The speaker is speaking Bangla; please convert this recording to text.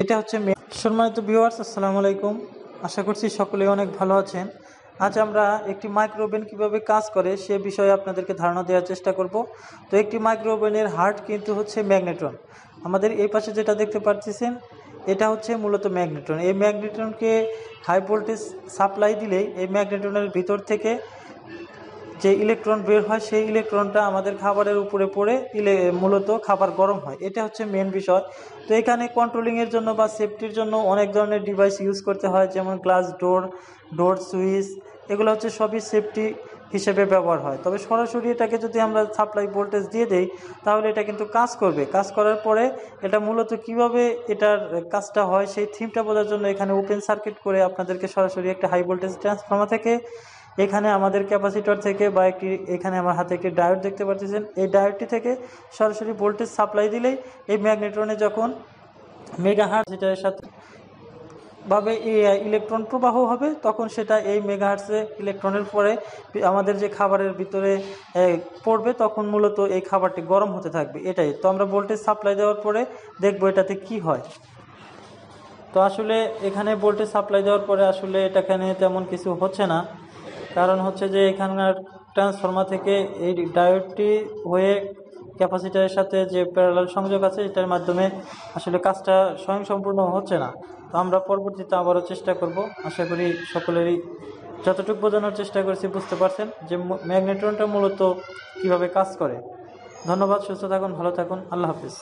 এটা হচ্ছে সম্মানিত ভিউয়ার্স, আসসালামু আলাইকুম। আশা করছি সকলেই অনেক ভালো আছেন। আজ আমরা একটি মাইক্রো ওভেন কীভাবে কাজ করে সে বিষয়ে আপনাদেরকে ধারণা দেওয়ার চেষ্টা করব। তো একটি মাইক্রো ওভেনের হার্ট কিন্তু হচ্ছে ম্যাগনেট্রন। আমাদের এই পাশে যেটা দেখতে পাচ্ছেন এটা হচ্ছে মূলত ম্যাগনেট্রন। এই ম্যাগনেট্রনকে হাই ভোল্টেজ সাপ্লাই দিলেই এই ম্যাগনেট্রনের ভিতর থেকে যে ইলেকট্রন বের হয় সেই ইলেকট্রনটা আমাদের খাবারের উপরে পড়ে মূলত খাবার গরম হয়। এটা হচ্ছে মেন বিষয়। তো এখানে কন্ট্রোলিংয়ের জন্য বা সেফটির জন্য অনেক ধরনের ডিভাইস ইউজ করতে হয়, যেমন গ্লাস ডোর সুইচ, এগুলো হচ্ছে সবই সেফটি হিসেবে ব্যবহার হয়। তবে সরাসরি এটাকে যদি আমরা সাপ্লাই ভোল্টেজ দিয়ে দেই তাহলে এটা কিন্তু কাজ করবে। কাজ করার পরে এটা মূলত কিভাবে এটার কাজটা হয় সেই থিমটা বোঝার জন্য এখানে ওপেন সার্কিট করে আপনাদেরকে সরাসরি একটা হাই ভোল্টেজ ট্রান্সফর্মার থেকে এখানে আমাদের ক্যাপাসিটর থেকে বা এখানে আমার হাতে একটি ডায়োড দেখতে পাচ্ছেন, এই ডায়োডটি থেকে সরাসরি ভোল্টেজ সাপ্লাই দিলেই এই ম্যাগনেট্রনে যখন মেগাহার্টজ এটার সাথে ভাবে ইলেকট্রন প্রবাহ হবে তখন সেটা এই মেগাহার্টজে ইলেকট্রনের পরে আমাদের যে খাবারের ভিতরে পড়বে তখন মূলত এই খাবারটি গরম হতে থাকবে। এটাই তো আমরা ভোল্টেজ সাপ্লাই দেওয়ার পরে দেখবো এটাতে কি হয়। তো আসলে এখানে ভোল্টেজ সাপ্লাই দেওয়ার পরে আসলে এখানে তেমন কিছু হচ্ছে না, কারণ হচ্ছে যে এখানকার ট্রান্সফর্মার থেকে এই ডায়োডটি হয়ে ক্যাপাসিটারের সাথে যে প্যারালাল সংযোগ আছে এটার মাধ্যমে আসলে কাজটা স্বয়ংসম্পূর্ণ হচ্ছে না। তো আমরা পরবর্তীতে আবারও চেষ্টা করব। আশা করি সকলেরই যতটুকু বোঝানোর চেষ্টা করেছি বুঝতে পারছেন যে ম্যাগনেট্রনটা মূলত কিভাবে কাজ করে। ধন্যবাদ, সুস্থ থাকুন, ভালো থাকুন, আল্লাহ হাফিজ।